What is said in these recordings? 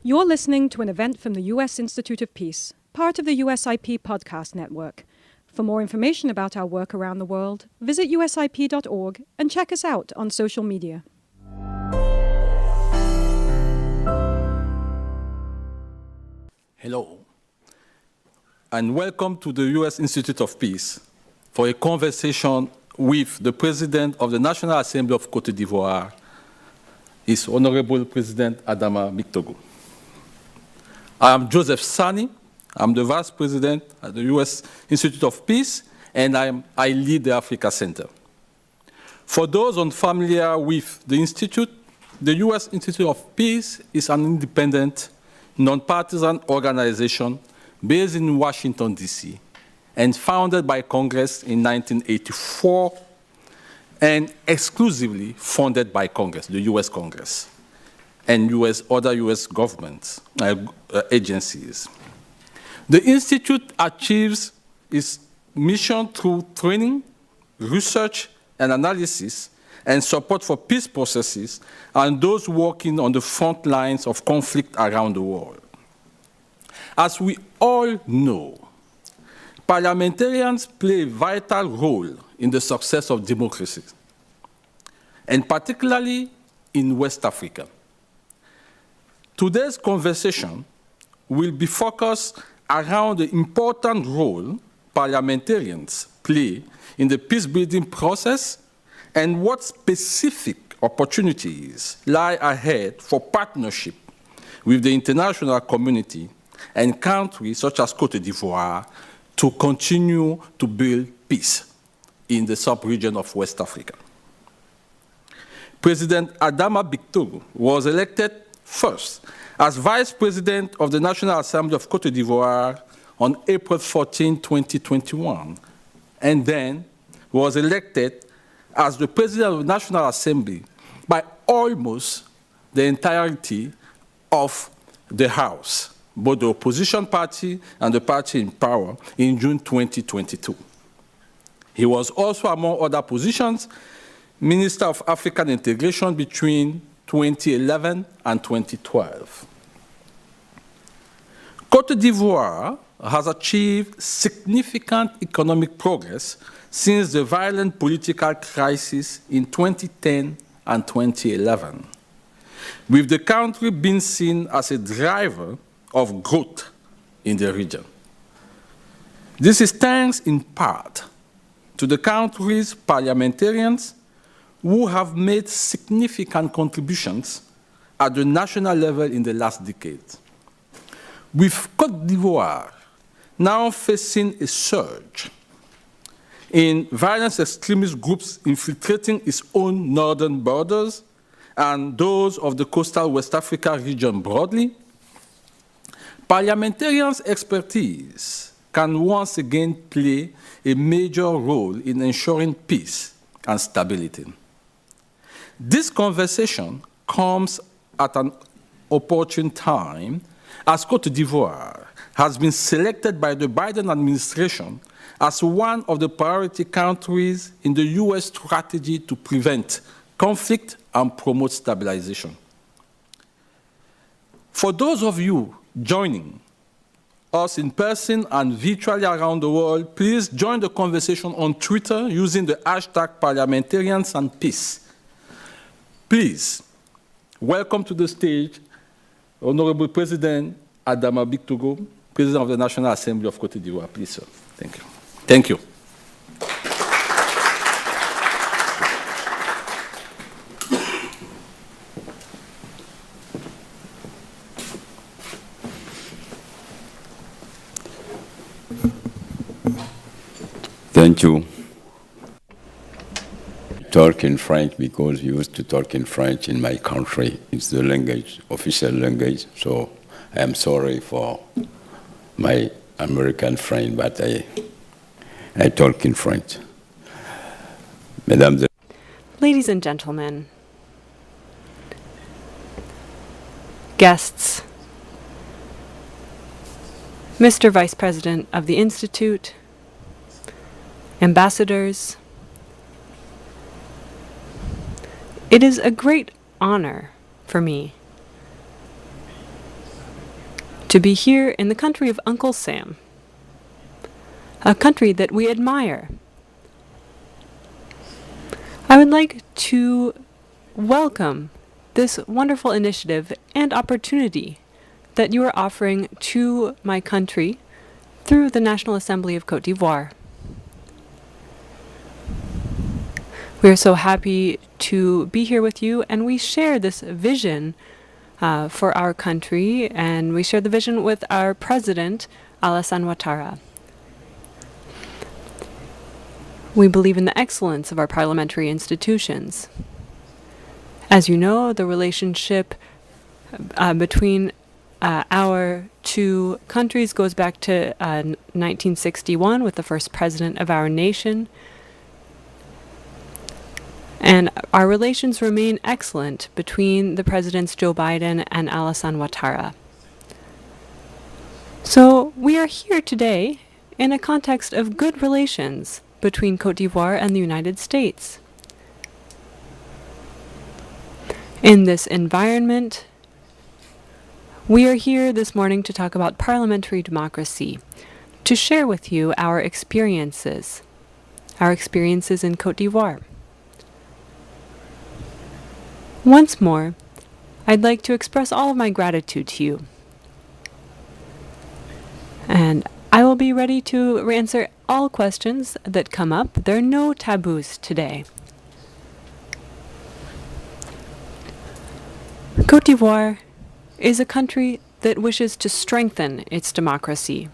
You're listening to an event from the U.S. Institute of Peace, part of the USIP podcast network. For more information about our work around the world, visit usip.org and check us out on social media. Hello, and welcome to the U.S. Institute of Peace for a conversation with the President of the National Assembly of Cote d'Ivoire, His Honorable President Adama Bictogo. I am Joseph Sany. I'm the Vice President at the U.S. Institute of Peace, and I lead the Africa Center. For those unfamiliar with the Institute, the U.S. Institute of Peace is an independent, nonpartisan organization based in Washington, D.C., and founded by Congress in 1984, and exclusively funded by Congress, the U.S. Congress, and other U.S. governments, agencies. The Institute achieves its mission through training, research, and analysis, and support for peace processes and those working on the front lines of conflict around the world. As we all know, parliamentarians play a vital role in the success of democracy, and particularly in West Africa. Today's conversation will be focused around the important role parliamentarians play in the peacebuilding process and what specific opportunities lie ahead for partnership with the international community and countries such as Cote d'Ivoire to continue to build peace in the sub-region of West Africa. President Adama Bictogo was elected first as Vice President of the National Assembly of Cote d'Ivoire on April 14, 2021, and then was elected as the President of the National Assembly by almost the entirety of the House, both the opposition party and the party in power, in June 2022. He was also, among other positions, Minister of African Integration between 2011 and 2012. Cote d'Ivoire has achieved significant economic progress since the violent political crisis in 2010 and 2011, with the country being seen as a driver of growth in the region. This is thanks in part to the country's parliamentarians who have made significant contributions at the national level in the last decade. With Cote d'Ivoire now facing a surge in violent extremist groups infiltrating its own northern borders and those of the coastal West Africa region broadly, parliamentarians' expertise can once again play a major role in ensuring peace and stability. This conversation comes at an opportune time as Cote d'Ivoire has been selected by the Biden administration as one of the priority countries in the U.S. strategy to prevent conflict and promote stabilization. For those of you joining us in person and virtually around the world, please join the conversation on Twitter using the hashtag parliamentarians and peace. Please, welcome to the stage Honorable President Adama Bictogo, President of the National Assembly of Cote d'Ivoire. Please, sir. Thank you. Thank you. Thank you. Talk in French because we used to talk in French in my country. It's the language, official language, so I am sorry for my American friend, but I talk in French. Mesdames et Ladies and gentlemen, guests, Mr. Vice President of the Institute, ambassadors, it is a great honor for me to be here in the country of Uncle Sam, a country that we admire. I would like to welcome this wonderful initiative and opportunity that you are offering to my country through the National Assembly of Cote d'Ivoire. We are so happy to be here with you, and we share this vision for our country, and we share the vision with our president, Alassane Ouattara. We believe in the excellence of our parliamentary institutions. As you know, the relationship between our two countries goes back to 1961 with the first president of our nation. And our relations remain excellent between the presidents Joe Biden and Alassane Ouattara. So we are here today in a context of good relations between Cote d'Ivoire and the United States. In this environment, we are here this morning to talk about parliamentary democracy, to share with you our experiences in Cote d'Ivoire. Once more, I'd like to express all of my gratitude to you. And I will be ready to answer all questions that come up. There are no taboos today. Cote d'Ivoire is a country that wishes to strengthen its democracy.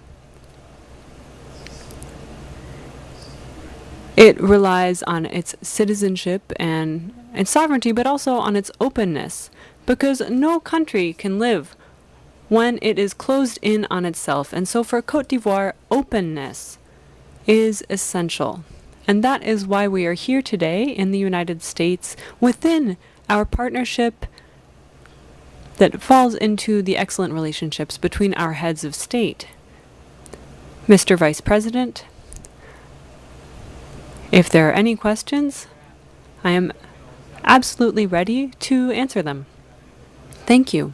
It relies on its citizenship and sovereignty, but also on its openness, because no country can live when it is closed in on itself. And so for Cote d'Ivoire, openness is essential. And that is why we are here today in the United States within our partnership that falls into the excellent relationships between our heads of state. Mr. Vice President, if there are any questions, I am absolutely ready to answer them. Thank you.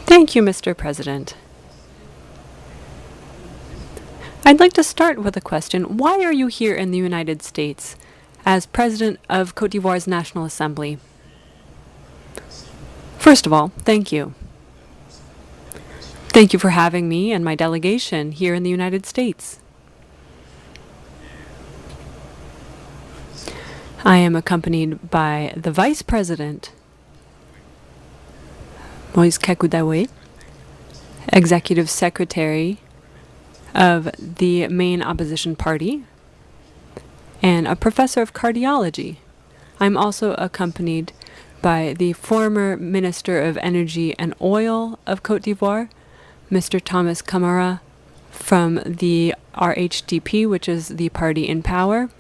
Thank you, Mr. President. I'd like to start with a question. Why are you here in the United States as President of Cote d'Ivoire's National Assembly? First of all, thank you. Thank you for having me and my delegation here in the United States. I am accompanied by the Vice President, Moise Kakoudawe, Executive Secretary of the main opposition party, and a professor of cardiology. I'm also accompanied by the former Minister of Energy and Oil of Cote d'Ivoire, Mr. Thomas Camara from the RHDP, which is the party in power.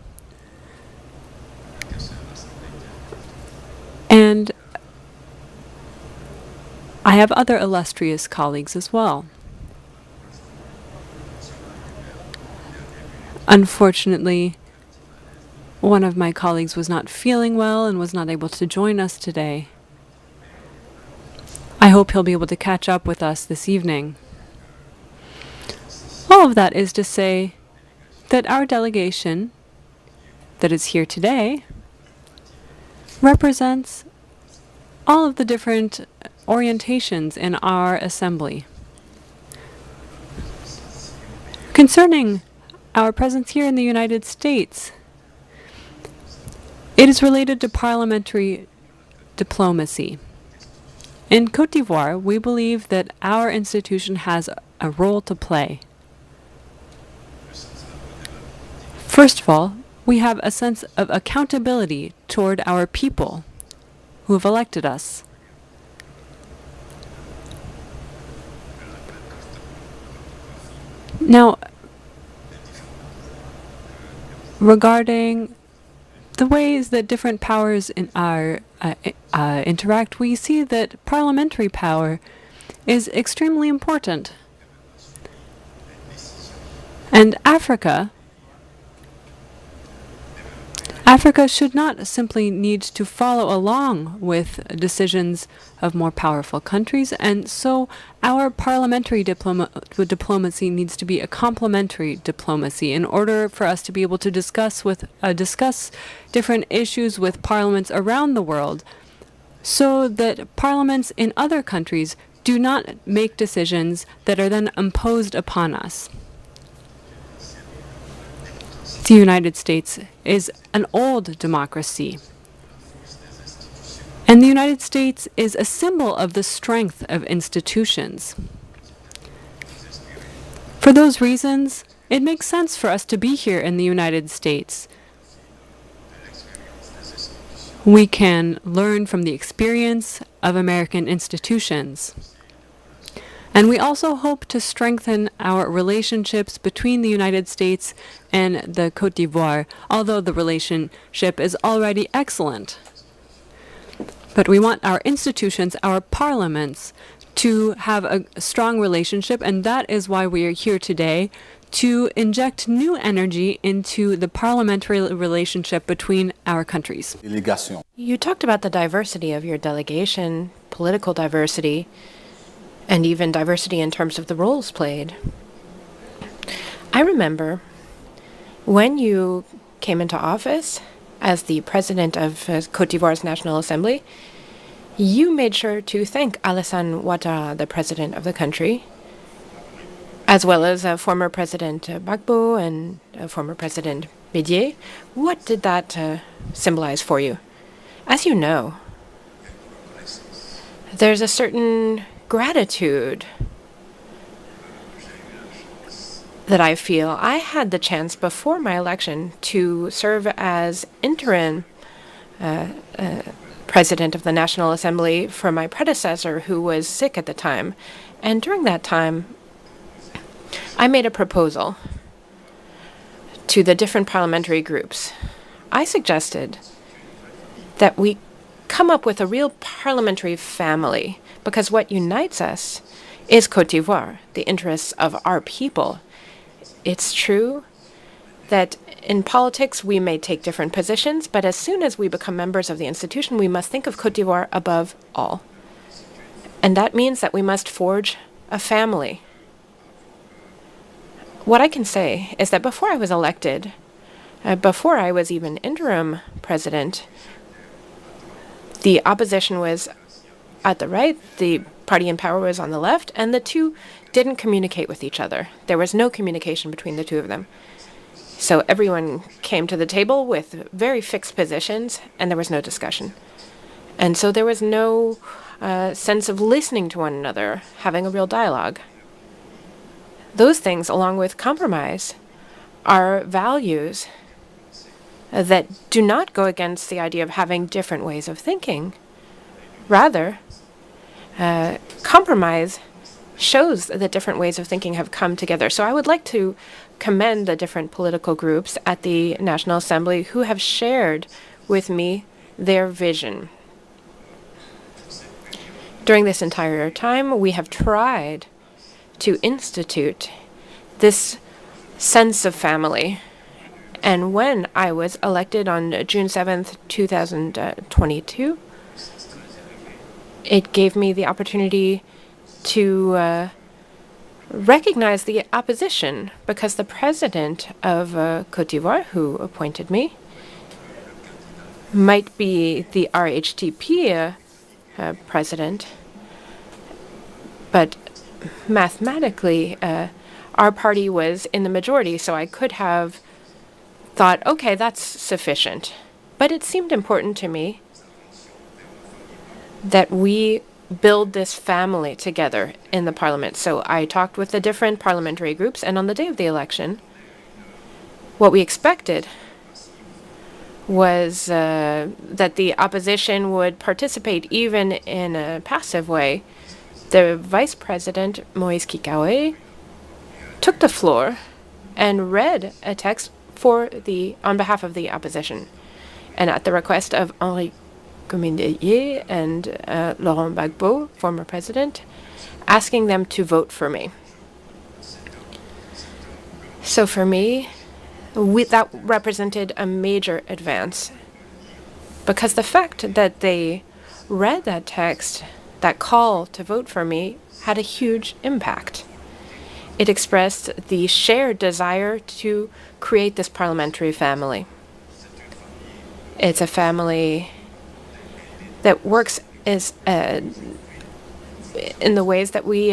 And I have other illustrious colleagues as well. Unfortunately, one of my colleagues was not feeling well and was not able to join us today. I hope he'll be able to catch up with us this evening. All of that is to say that our delegation that is here today represents all of the different orientations in our assembly. Concerning our presence here in the United States, it is related to parliamentary diplomacy. In Cote d'Ivoire, we believe that our institution has a role to play. First of all, we have a sense of accountability toward our people who have elected us. Now, regarding the ways that different powers interact, we see that parliamentary power is extremely important. And Africa Africa should not simply need to follow along with decisions of more powerful countries, and so our parliamentary diplomacy needs to be a complementary diplomacy in order for us to be able to discuss different issues with parliaments around the world, so that parliaments in other countries do not make decisions that are then imposed upon us. The United States is an old democracy, and the United States is a symbol of the strength of institutions. For those reasons, it makes sense for us to be here in the United States. We can learn from the experience of American institutions. And we also hope to strengthen our relationships between the United States and the Cote d'Ivoire, although the relationship is already excellent. But we want our institutions, our parliaments, to have a strong relationship, and that is why we are here today, to inject new energy into the parliamentary relationship between our countries. You talked about the diversity of your delegation, political diversity, and even diversity in terms of the roles played. I remember when you came into office as the president of Cote d'Ivoire's National Assembly, you made sure to thank Alassane Ouattara, the president of the country, as well as former President Gbagbo and former President Bédié. What did that symbolize for you? As you know, there's a certain gratitude that I feel. I had the chance before my election to serve as interim president of the National Assembly for my predecessor, who was sick at the time. And during that time, I made a proposal to the different parliamentary groups. I suggested that we come up with a real parliamentary family, because what unites us is Cote d'Ivoire, the interests of our people. It's true that in politics we may take different positions, but as soon as we become members of the institution, we must think of Cote d'Ivoire above all. And that means that we must forge a family. What I can say is that before I was elected, before I was even interim president, the opposition was at the right, the party in power was on the left, and the two didn't communicate with each other. There was no communication between the two of them. So everyone came to the table with very fixed positions, and there was no discussion. And so there was no sense of listening to one another, having a real dialogue. Those things, along with compromise, are values that do not go against the idea of having different ways of thinking. Rather, compromise shows that different ways of thinking have come together. So I would like to commend the different political groups at the National Assembly who have shared with me their vision. During this entire time, we have tried to institute this sense of family. And when I was elected on June 7th, 2022, it gave me the opportunity to recognize the opposition, because the president of Cote d'Ivoire, who appointed me, might be the RHDP president, but mathematically, our party was in the majority, so I could have thought, okay, that's sufficient. But it seemed important to me that we build this family together in the parliament. So I talked with the different parliamentary groups, and on the day of the election, what we expected was that the opposition would participate even in a passive way. The vice president, Moïse Kikawe, took the floor and read a text on behalf of the opposition, and at the request of Henri Comindeye and Laurent Gbagbo, former president, asking them to vote for me. So for me, that represented a major advance, because the fact that they read that text, that call to vote for me, had a huge impact. It expressed the shared desire to create this parliamentary family. It's a family that works as in the ways that we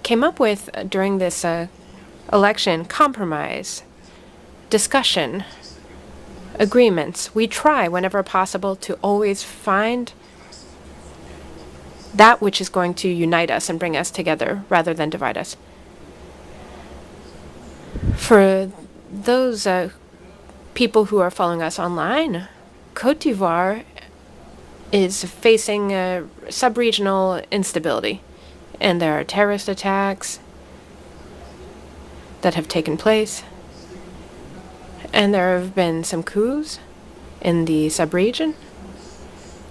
came up with during this election: compromise, discussion, agreements. We try, whenever possible, to always find that which is going to unite us and bring us together rather than divide us. For those people who are following us online, Cote d'Ivoire is facing sub-regional instability, and there are terrorist attacks that have taken place, and there have been some coups in the sub-region.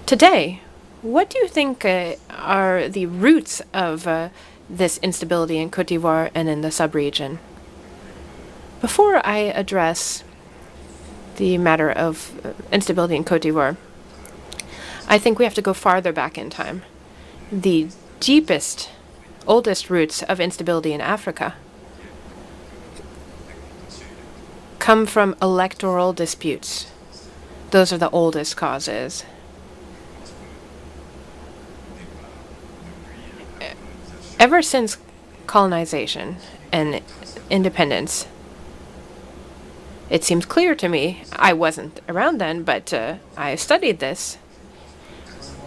Today, what do you think are the roots of this instability in Cote d'Ivoire and in the sub-region? Before I address the matter of instability in Cote d'Ivoire, I think we have to go farther back in time. The deepest, oldest roots of instability in Africa come from electoral disputes. Those are the oldest causes. Ever since colonization and independence, it seems clear to me, I wasn't around then, but I studied this.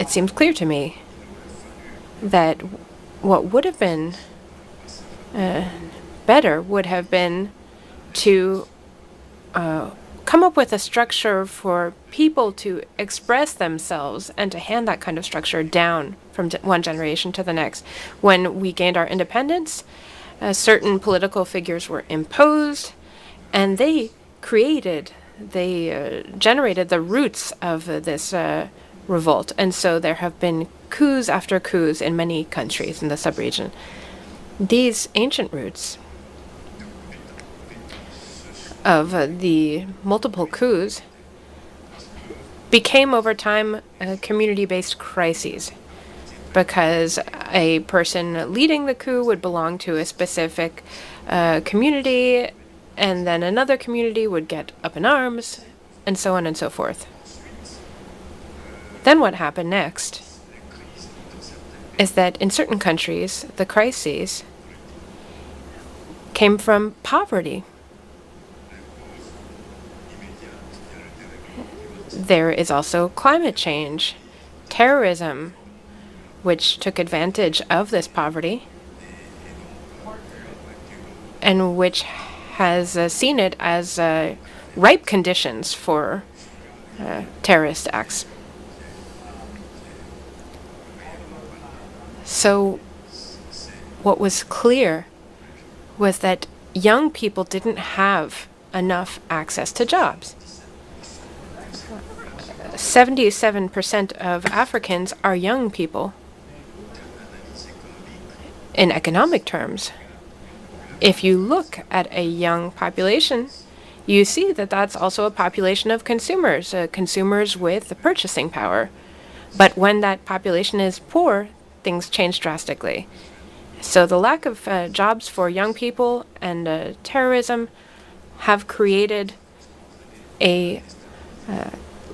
It seems clear to me that what would have been better would have been to come up with a structure for people to express themselves and to hand that kind of structure down from one generation to the next. When we gained our independence, certain political figures were imposed, and they generated the roots of this revolt. And so there have been coups after coups in many countries in the sub-region. These ancient roots of the multiple coups became over time community-based crises, because a person leading the coup would belong to a specific community, and then another community would get up in arms, and so on and so forth. Then what happened next is that in certain countries, the crises came from poverty. There is also climate change, terrorism, which took advantage of this poverty, and which has seen it as ripe conditions for terrorist acts. So what was clear was that young people didn't have enough access to jobs. 77% of Africans are young people. In economic terms, if you look at a young population, you see that that's also a population of consumers, consumers with purchasing power. But when that population is poor, things change drastically. So the lack of jobs for young people and terrorism have created a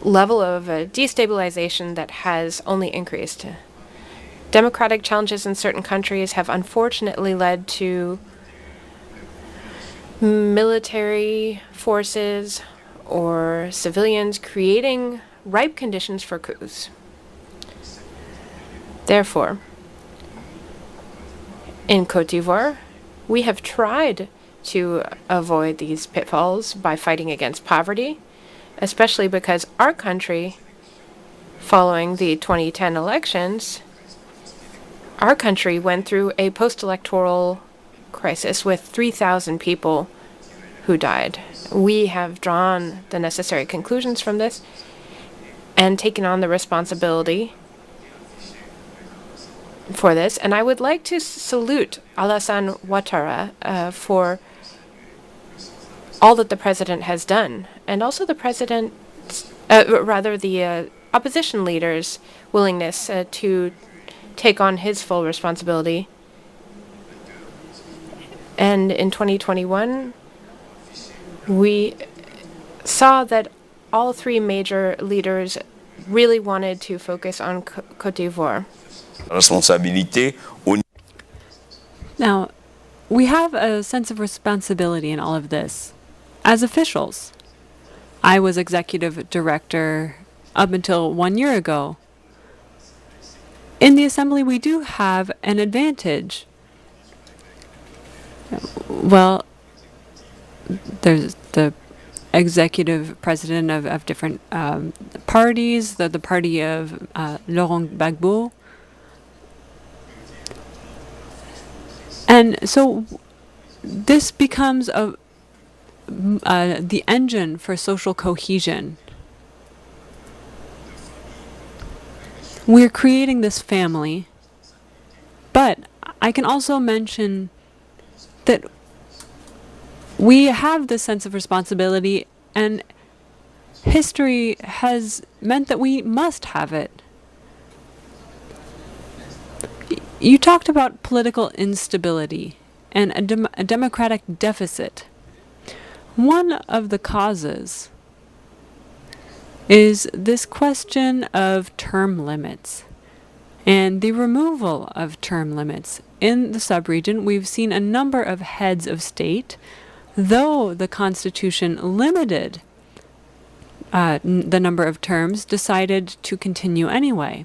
level of destabilization that has only increased. Democratic challenges in certain countries have unfortunately led to military forces or civilians creating ripe conditions for coups. Therefore, in Cote d'Ivoire, we have tried to avoid these pitfalls by fighting against poverty, especially because our country, following the 2010 elections, our country went through a post-electoral crisis with 3,000 people who died. We have drawn the necessary conclusions from this and taken on the responsibility for this. And I would like to salute Alassane Ouattara for all that the president has done, and also the the opposition leader's willingness to take on his full responsibility. And in 2021, we saw that all three major leaders really wanted to focus on Cote d'Ivoire. Now, we have a sense of responsibility in all of this. As officials, I was executive director up until 1 year ago. In the assembly, we do have an advantage. Well, there's the executive president of different parties, the party of Laurent Gbagbo. And so this becomes the engine for social cohesion. We're creating this family, but I can also mention that we have this sense of responsibility, and history has meant that we must have it. You talked about political instability and a democratic deficit. One of the causes is this question of term limits and the removal of term limits. In the sub-region, we've seen a number of heads of state, though the Constitution limited the number of terms, decided to continue anyway.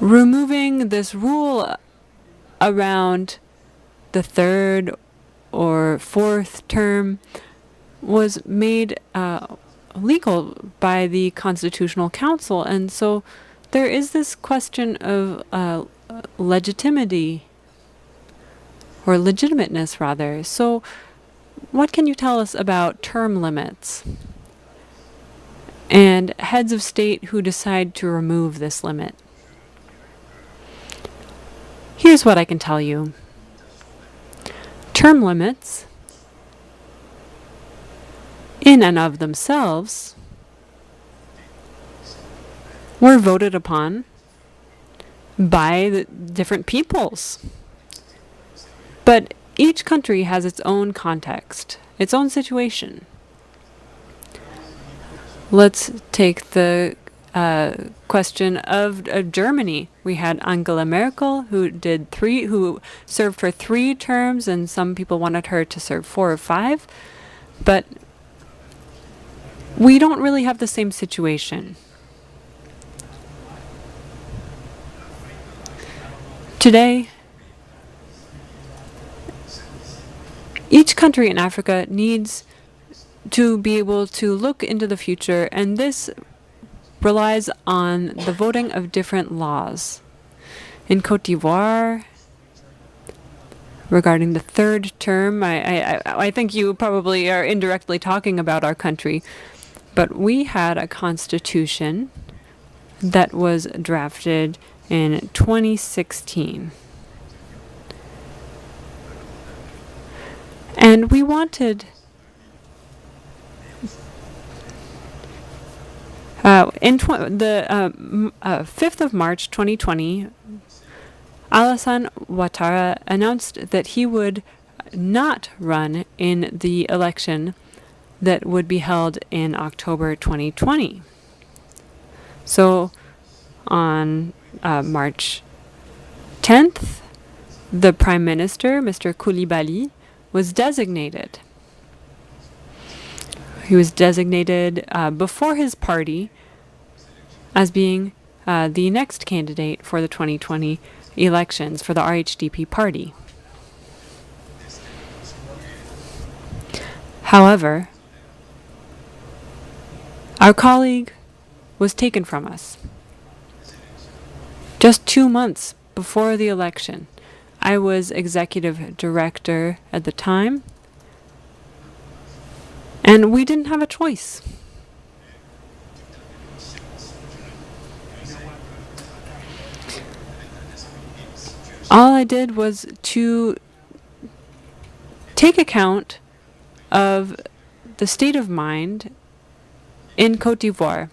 Removing this rule around the third or fourth term was made legal by the Constitutional Council, and so there is this question of legitimacy, or legitimateness rather. So what can you tell us about term limits and heads of state who decide to remove this limit? Here's what I can tell you. Term limits, in and of themselves, were voted upon by the different peoples. But each country has its own context, its own situation. Let's take the question of Germany. We had Angela Merkel, who served for 3 terms, and some people wanted her to serve 4 or 5. But we don't really have the same situation. Today, each country in Africa needs to be able to look into the future, and this relies on the voting of different laws. In Cote d'Ivoire, regarding the 3rd term, I think you probably are indirectly talking about our country, but we had a constitution that was drafted in 2016. And we wanted the 5th of March 2020, Alassane Ouattara announced that he would not run in the election that would be held in October 2020. So on March 10th, the Prime Minister, Mr. Koulibaly, was designated. He was designated before his party as being the next candidate for the 2020 elections for the RHDP party. However, our colleague was taken from us. Just 2 months before the election, I was executive director at the time, and we didn't have a choice. All I did was to take account of the state of mind in Cote d'Ivoire.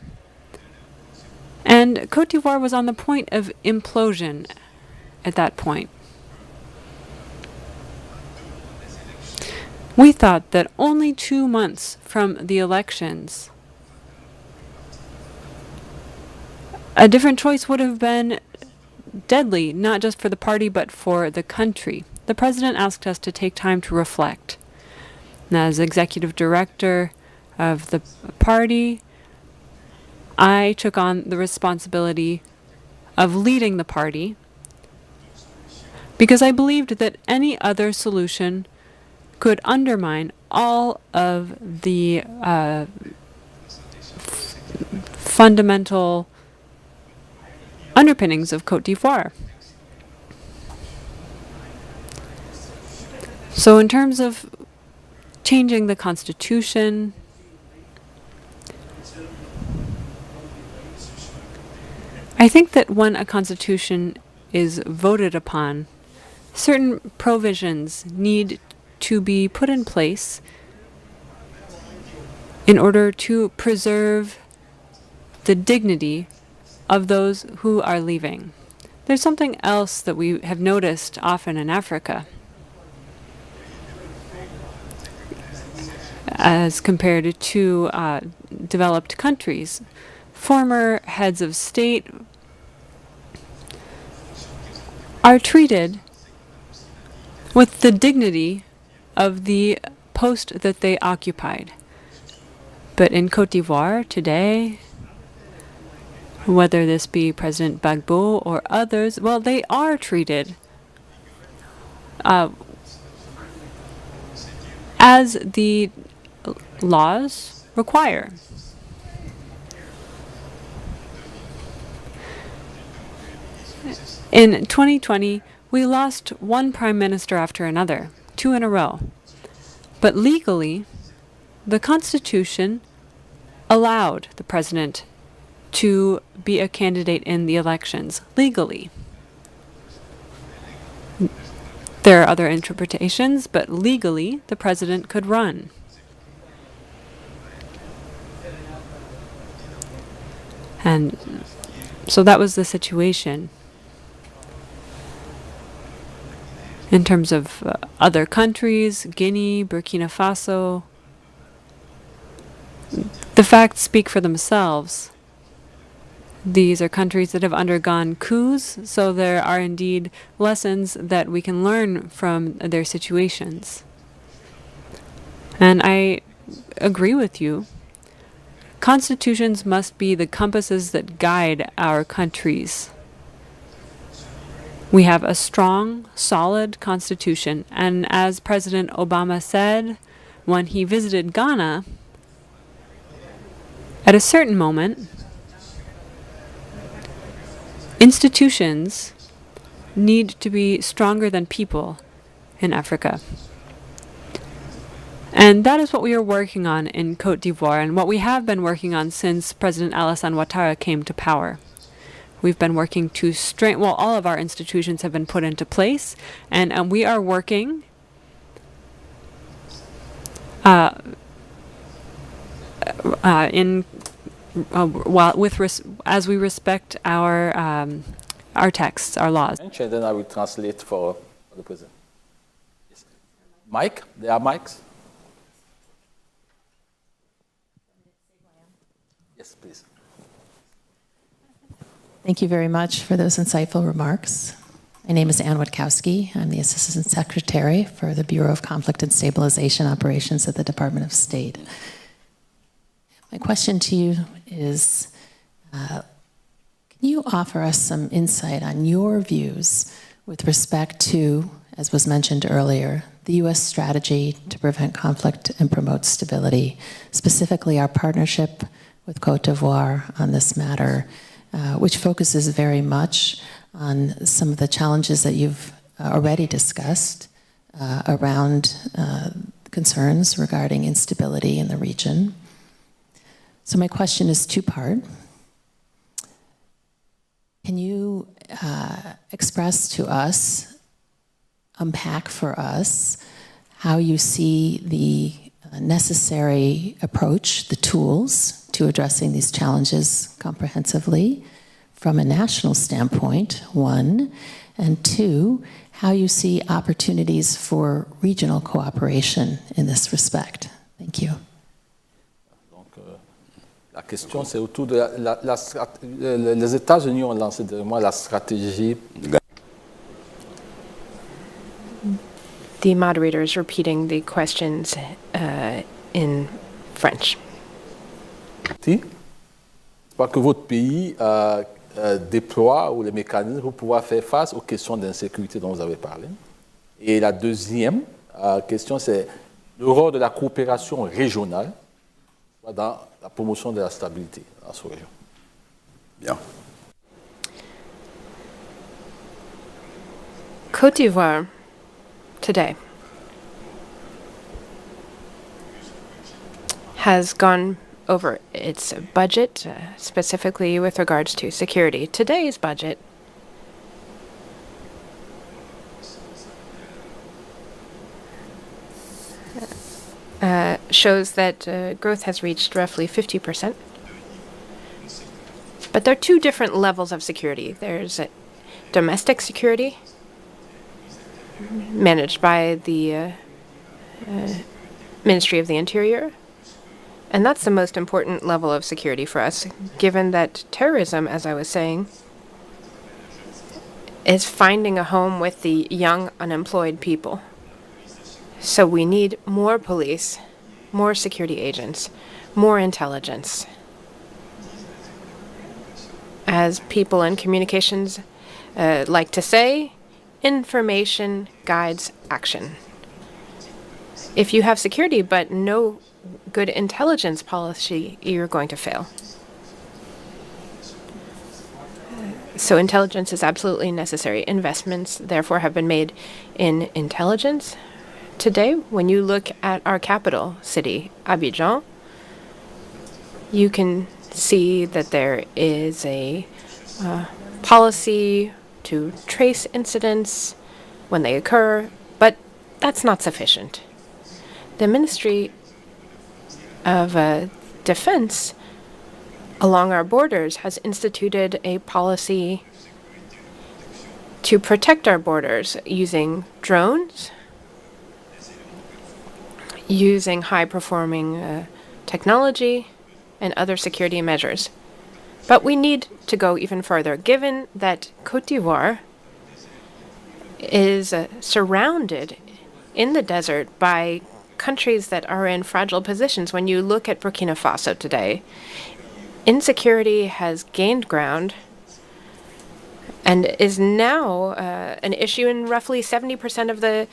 And Cote d'Ivoire was on the point of implosion at that point. We thought that only 2 months from the elections, a different choice would have been deadly, not just for the party, but for the country. The president asked us to take time to reflect. And as executive director of the party, I took on the responsibility of leading the party because I believed that any other solution could undermine all of the fundamental underpinnings of Cote d'Ivoire. So in terms of changing the constitution, I think that when a constitution is voted upon, certain provisions need to be put in place in order to preserve the dignity of those who are leaving. There's something else that we have noticed often in Africa as compared to developed countries. Former heads of state are treated with the dignity of the post that they occupied. But in Cote d'Ivoire today, whether this be President Gbagbo or others, well, they are treated as the laws require. In 2020, we lost one prime minister after another, 2 in a row. But legally, the Constitution allowed the president to be a candidate in the elections, legally. There are other interpretations, but legally, the president could run. And so that was the situation. In terms of other countries, Guinea, Burkina Faso, the facts speak for themselves. These are countries that have undergone coups, so there are indeed lessons that we can learn from their situations. And I agree with you. Constitutions must be the compasses that guide our countries. We have a strong, solid constitution, and as President Obama said when he visited Ghana, at a certain moment, institutions need to be stronger than people in Africa. And that is what we are working on in Cote d'Ivoire, and what we have been working on since President Alassane Ouattara came to power. We've been working to strengthen, well, all of our institutions have been put into place, and we are working as we respect our texts, our laws. And then I will translate for the president. Yes. Mic? There are mics? Yes, please. Thank you very much for those insightful remarks. My name is Ann Witkowski. I'm the Assistant Secretary for the Bureau of Conflict and Stabilization Operations at the Department of State. My question to you is, can you offer us some insight on your views with respect to, as was mentioned earlier, the U.S. strategy to prevent conflict and promote stability, specifically our partnership with Cote d'Ivoire on this matter, which focuses very much on some of the challenges that you've already discussed around concerns regarding instability in the region. So my question is two-part. Can you express to us, unpack for us, how you see the necessary approach, the tools to addressing these challenges comprehensively from a national standpoint, one, and two, how you see opportunities for regional cooperation in this respect. Thank you. Donc, la question, c'est autour de les États-Unis ont lancé dernièrement la stratégie. The moderator is repeating the questions in French. Je crois que votre pays déploie ou les mécanismes pour pouvoir faire face aux questions d'insécurité dont vous avez parlé. Et la deuxième question, c'est le rôle de la coopération régionale dans la promotion de la stabilité dans cette région. Bien. Côte d'Ivoire today has gone over its budget, specifically with regards to security. Today's budget shows that growth has reached roughly 50%. But there are two different levels of security. There's domestic security, managed by the Ministry of the Interior. And that's the most important level of security for us, given that terrorism, as I was saying, is finding a home with the young, unemployed people. So we need more police, more security agents, more intelligence. As people in communications like to say, information guides action. If you have security but no good intelligence policy, you're going to fail. So intelligence is absolutely necessary. Investments, therefore, have been made in intelligence. Today, when you look at our capital city, Abidjan, you can see that there is a policy to trace incidents when they occur, but that's not sufficient. The Ministry of Defense along our borders has instituted a policy to protect our borders using drones, using high-performing technology, and other security measures. But we need to go even further, given that Cote d'Ivoire is surrounded in the desert by countries that are in fragile positions. When you look at Burkina Faso today, insecurity has gained ground and is now an issue in roughly 70% of the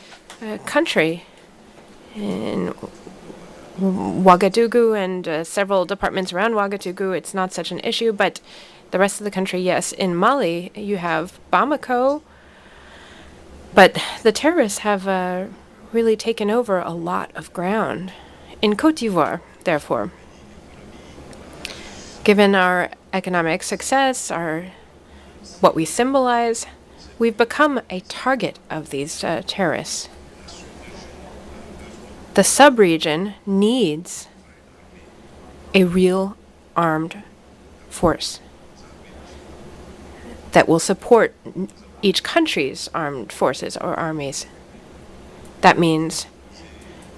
country. In Ouagadougou and several departments around Ouagadougou, it's not such an issue, but the rest of the country, yes. In Mali, you have Bamako, but the terrorists have really taken over a lot of ground. In Cote d'Ivoire, therefore, given our economic success, what we symbolize, we've become a target of these terrorists. The sub-region needs a real armed force that will support each country's armed forces or armies. That means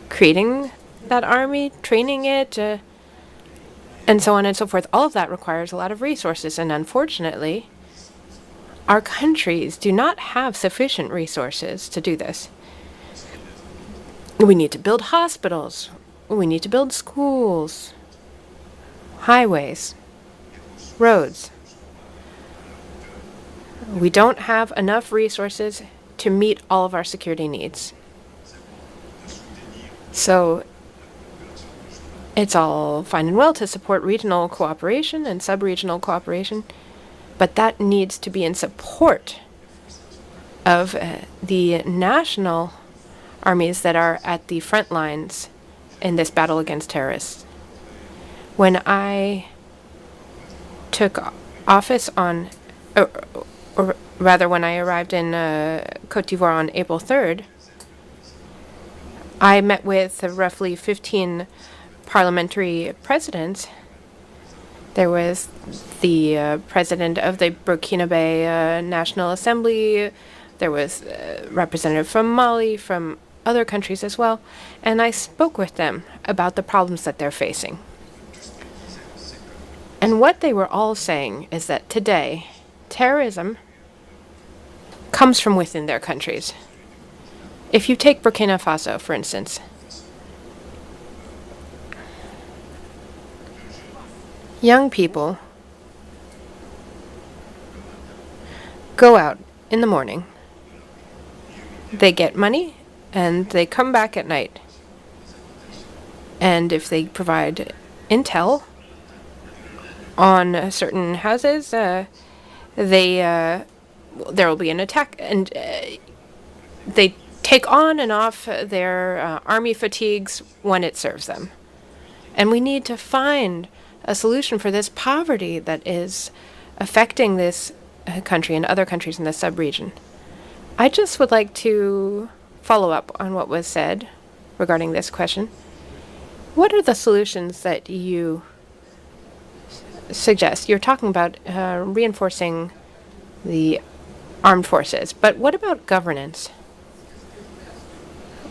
creating that army, training it, and so on and so forth. All of that requires a lot of resources, and unfortunately, our countries do not have sufficient resources to do this. We need to build hospitals. We need to build schools, highways, roads. We don't have enough resources to meet all of our security needs. So it's all fine and well to support regional cooperation and sub-regional cooperation, but that needs to be in support of the national armies that are at the front lines in this battle against terrorists. When I took office on, or rather when I arrived in Cote d'Ivoire on April 3rd, I met with roughly 15 parliamentary presidents. There was the president of the Burkinabe National Assembly. There was a representative from Mali, from other countries as well. And I spoke with them about the problems that they're facing. And what they were all saying is that today, terrorism comes from within their countries. If you take Burkina Faso, for instance, young people go out in the morning, they get money, and they come back at night. And if they provide intel on certain houses, there will be an attack, and they take on and off their army fatigues when it serves them. And we need to find a solution for this poverty that is affecting this country and other countries in the sub-region. I just would like to follow up on what was said regarding this question. What are the solutions that you suggest? You're talking about reinforcing the armed forces, but what about governance?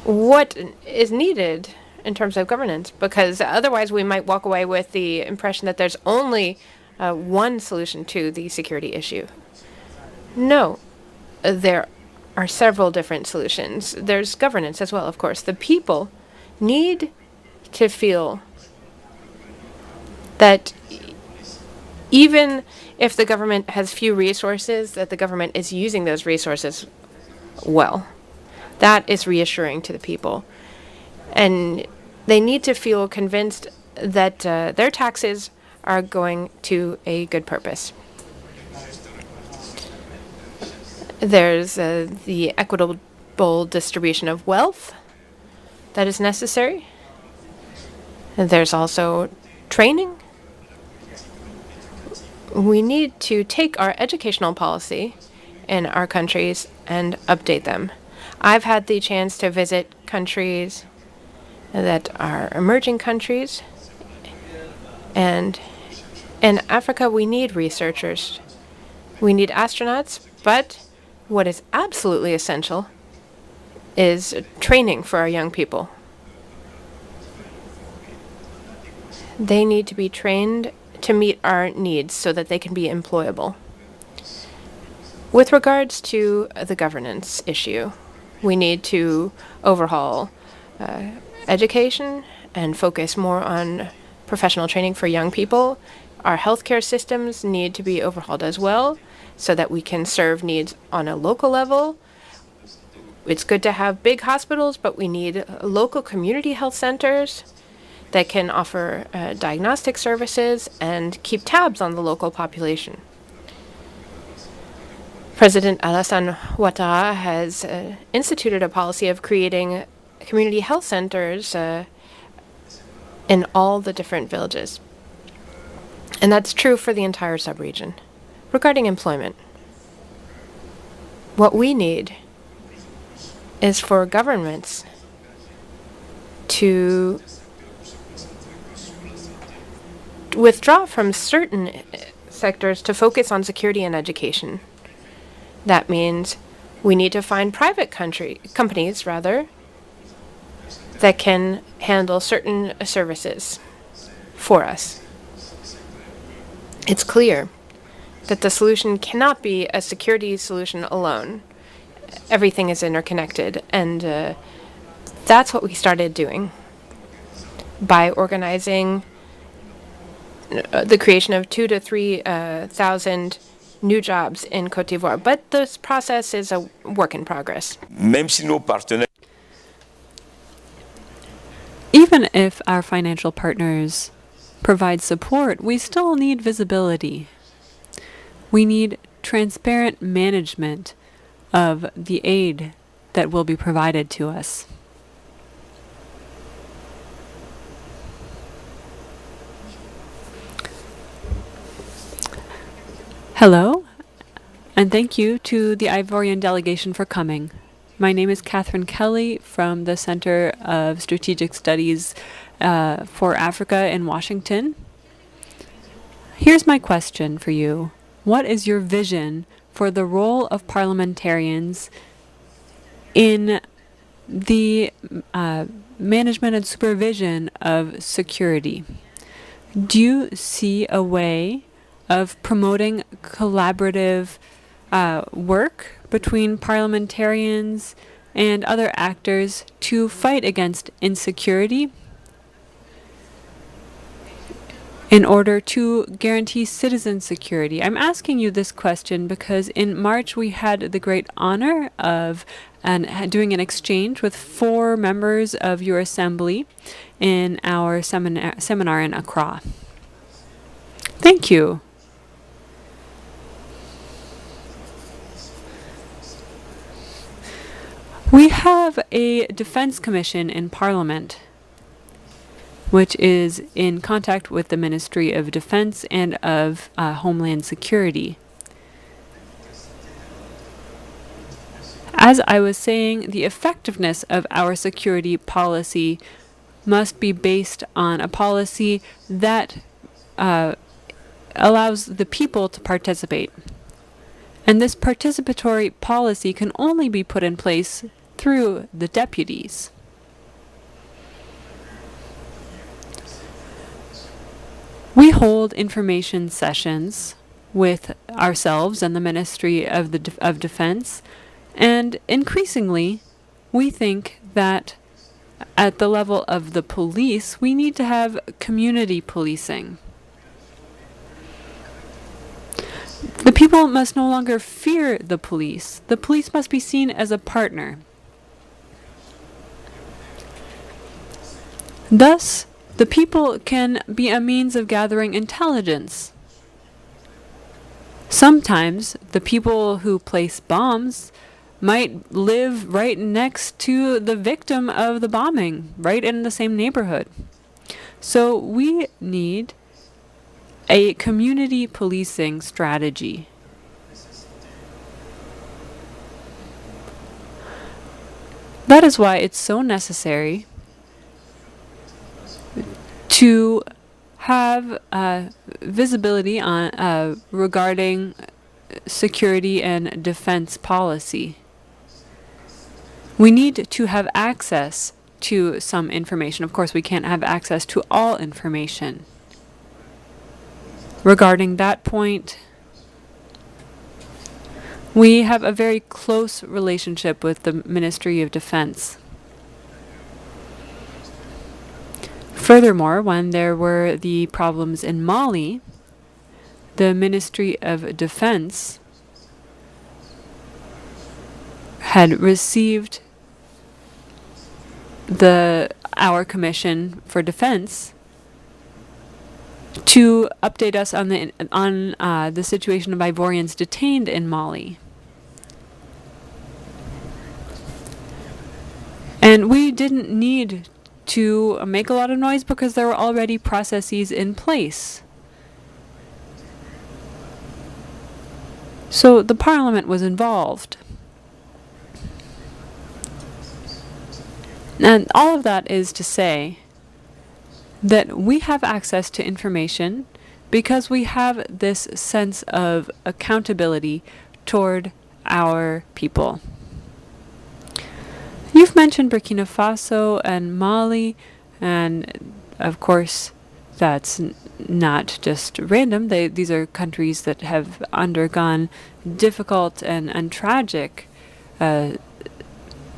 What is needed in terms of governance? Because otherwise we might walk away with the impression that there's only one solution to the security issue. No, there are several different solutions. There's governance as well, of course. The people need to feel that even if the government has few resources, that the government is using those resources well. That is reassuring to the people. And they need to feel convinced that their taxes are going to a good purpose. There's the equitable distribution of wealth that is necessary. And there's also training. We need to take our educational policy in our countries and update them. I've had the chance to visit countries that are emerging countries, and in Africa we need researchers. We need astronauts, but what is absolutely essential is training for our young people. They need to be trained to meet our needs so that they can be employable. With regards to the governance issue, we need to overhaul education and focus more on professional training for young people. Our healthcare systems need to be overhauled as well so that we can serve needs on a local level. It's good to have big hospitals, but we need local community health centers that can offer diagnostic services and keep tabs on the local population. President Alassane Ouattara has instituted a policy of creating community health centers in all the different villages. And that's true for the entire sub-region. Regarding employment, what we need is for governments to withdraw from certain sectors to focus on security and education. That means we need to find private companies that can handle certain services for us. It's clear that the solution cannot be a security solution alone. Everything is interconnected, and that's what we started doing by organizing the creation of 2,000 to 3,000 new jobs in Cote d'Ivoire. But this process is a work in progress. Even if our financial partners provide support, we still need visibility. We need transparent management of the aid that will be provided to us. Hello, and thank you to the Ivorian delegation for coming. My name is Catherine Kelly from the Center of Strategic Studies for Africa in Washington. Here's my question for you. What is your vision for the role of parliamentarians in the management and supervision of security? Do you see a way of promoting collaborative work between parliamentarians and other actors to fight against insecurity in order to guarantee citizen security? I'm asking you this question because in March we had the great honor of doing an exchange with 4 members of your assembly in our seminar in Accra. Thank you. We have a defense commission in Parliament, which is in contact with the Ministry of Defense and of Homeland Security. As I was saying, the effectiveness of our security policy must be based on a policy that allows the people to participate. And this participatory policy can only be put in place through the deputies. We hold information sessions with ourselves and the Ministry of Defense, and increasingly we think that at the level of the police, we need to have community policing. The people must no longer fear the police. The police must be seen as a partner. Thus, the people can be a means of gathering intelligence. Sometimes, the people who place bombs might live right next to the victim of the bombing, right in the same neighborhood. So we need a community policing strategy. That is why it's so necessary to have visibility on regarding security and defense policy. We need to have access to some information. Of course, we can't have access to all information. Regarding that point, we have a very close relationship with the Ministry of Defense. Furthermore, when there were the problems in Mali, the Ministry of Defense had received our Commission for Defense to update us on the situation of Ivorians detained in Mali. And we didn't need to make a lot of noise because there were already processes in place. So the Parliament was involved. And all of that is to say that we have access to information because we have this sense of accountability toward our people. You've mentioned Burkina Faso and Mali, and of course that's not just random. These are countries that have undergone difficult and tragic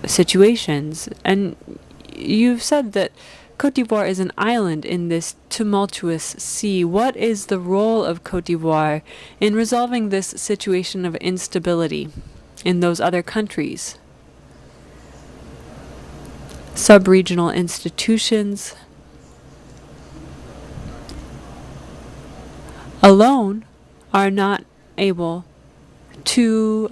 situations. And you've said that Cote d'Ivoire is an island in this tumultuous sea. What is the role of Cote d'Ivoire in resolving this situation of instability in those other countries? Sub-regional institutions alone are not able to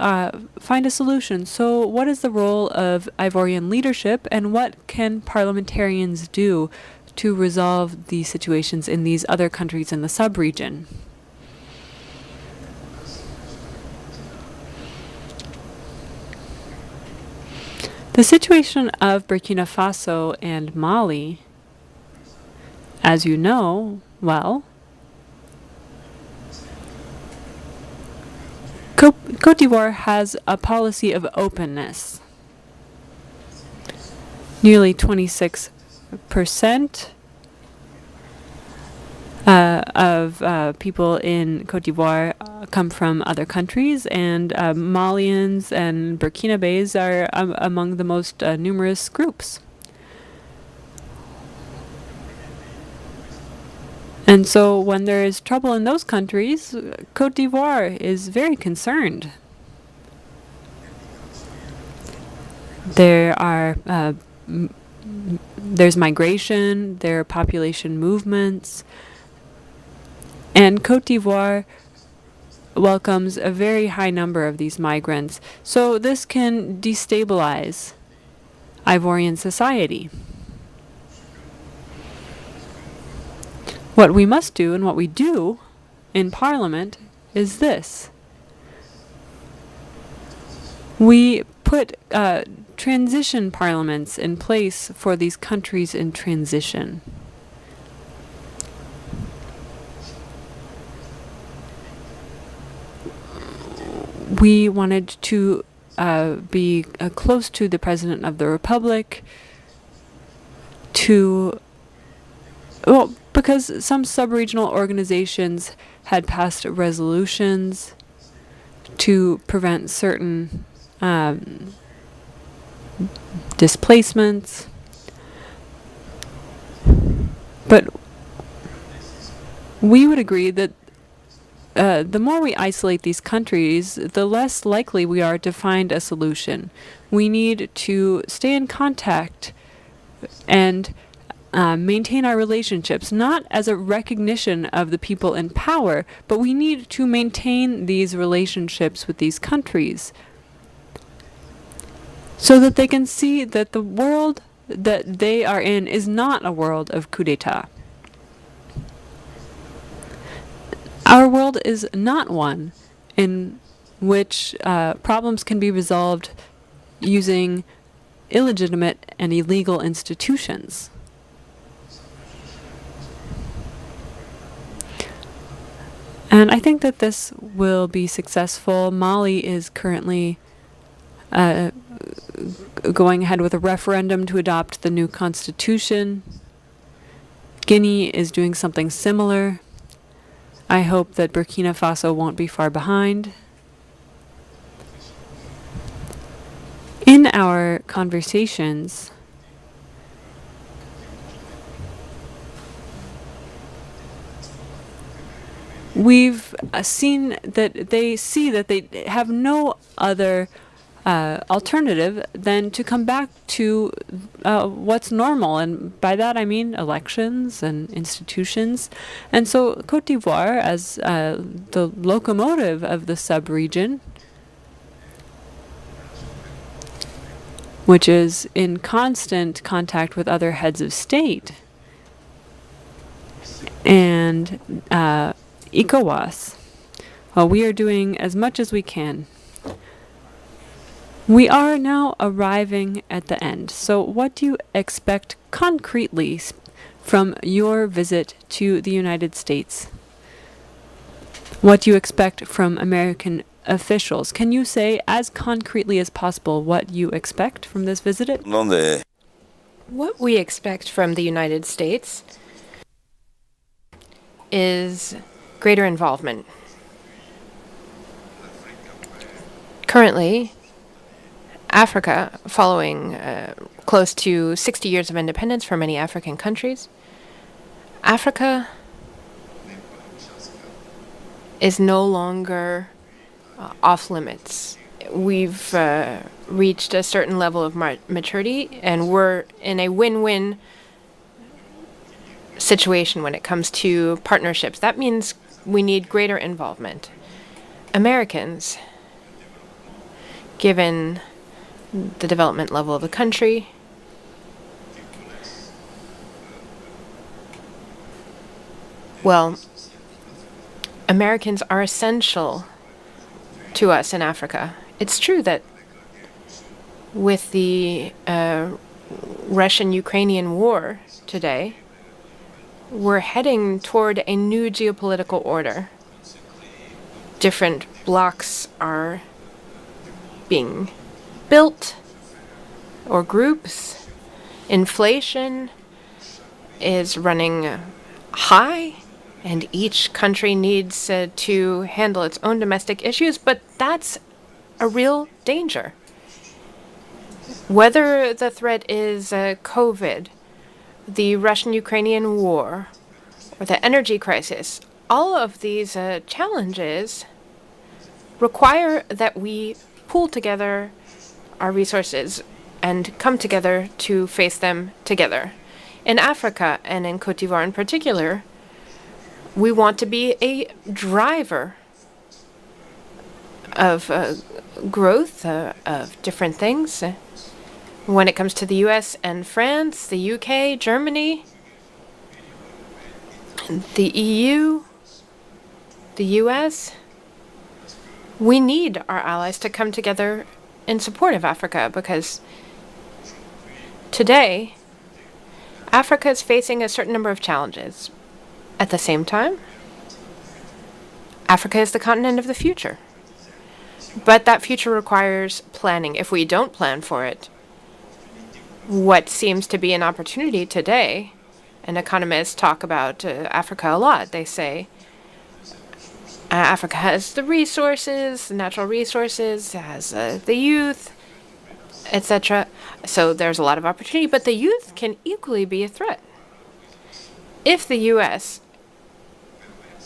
find a solution. So what is the role of Ivorian leadership, and what can parliamentarians do to resolve these situations in these other countries in the sub-region? The situation of Burkina Faso and Mali, as you know well, Cote d'Ivoire has a policy of openness. Nearly 26% of people in Cote d'Ivoire come from other countries, and Malians and Burkinabés are among the most numerous groups. And so when there is trouble in those countries, Cote d'Ivoire is very concerned. There's migration, there are population movements, and Cote d'Ivoire welcomes a very high number of these migrants. So this can destabilize Ivorian society. What we must do, and what we do in Parliament, is this. We put transition parliaments in place for these countries in transition. We wanted to be close to the President of the Republic because some sub-regional organizations had passed resolutions to prevent certain displacements. But we would agree that the more we isolate these countries, the less likely we are to find a solution. We need to stay in contact and maintain our relationships, not as a recognition of the people in power, but we need to maintain these relationships with these countries so that they can see that the world that they are in is not a world of coup d'etat. Our world is not one in which problems can be resolved using illegitimate and illegal institutions. And I think that this will be successful. Mali is currently going ahead with a referendum to adopt the new constitution. Guinea is doing something similar. I hope that Burkina Faso won't be far behind. In our conversations, we've seen that they see that they have no other alternative than to come back to what's normal. And by that I mean elections and institutions. And so Cote d'Ivoire, as the locomotive of the sub-region, which is in constant contact with other heads of state, and ECOWAS, well, we are doing as much as we can. We are now arriving at the end. So what do you expect concretely from your visit to the United States? What do you expect from American officials? Can you say as concretely as possible what you expect from this visit? What we expect from the United States is greater involvement. Currently, Africa, following close to 60 years of independence for many African countries, Africa is no longer off limits. We've reached a certain level of maturity, and we're in a win-win situation when it comes to partnerships. That means we need greater involvement. Americans, given the development level of the country, well, Americans are essential to us in Africa. It's true that with the Russian-Ukrainian war today, we're heading toward a new geopolitical order. Different blocs are being built, or groups. Inflation is running high, and each country needs to handle its own domestic issues, but that's a real danger. Whether the threat is COVID, the Russian-Ukrainian war, or the energy crisis, all of these challenges require that we pool together our resources and come together to face them together. In Africa, and in Cote d'Ivoire in particular, we want to be a driver of growth of different things. When it comes to the US and France, the UK, Germany, the EU, the US, we need our allies to come together in support of Africa, because today, Africa is facing a certain number of challenges. At the same time, Africa is the continent of the future. But that future requires planning. If we don't plan for it, what seems to be an opportunity today, and economists talk about Africa a lot. They say Africa has the resources, the natural resources, has the youth, etc. So there's a lot of opportunity, but the youth can equally be a threat. If the U.S.,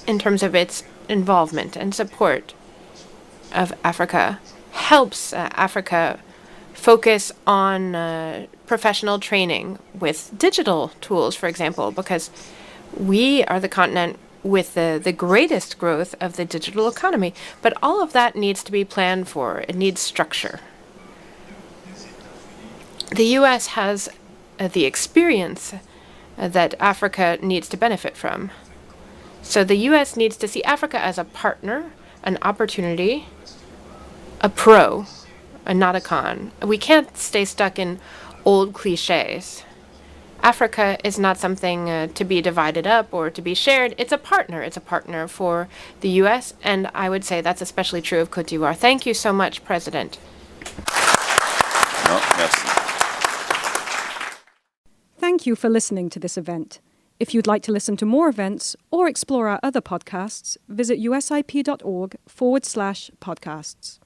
in terms of its involvement and support of Africa, helps Africa focus on professional training with digital tools, for example, because we are the continent with the greatest growth of the digital economy. But all of that needs to be planned for. It needs structure. The U.S. has the experience that Africa needs to benefit from. So the U.S. needs to see Africa as a partner, an opportunity, a pro, and not a con. We can't stay stuck in old cliches. Africa is not something to be divided up or to be shared. It's a partner. It's a partner for the U.S., and I would say that's especially true of Cote d'Ivoire. Thank you so much, President. No, merci. Thank you for listening to this event. If you'd like to listen to more events or explore our other podcasts, visit usip.org/podcasts.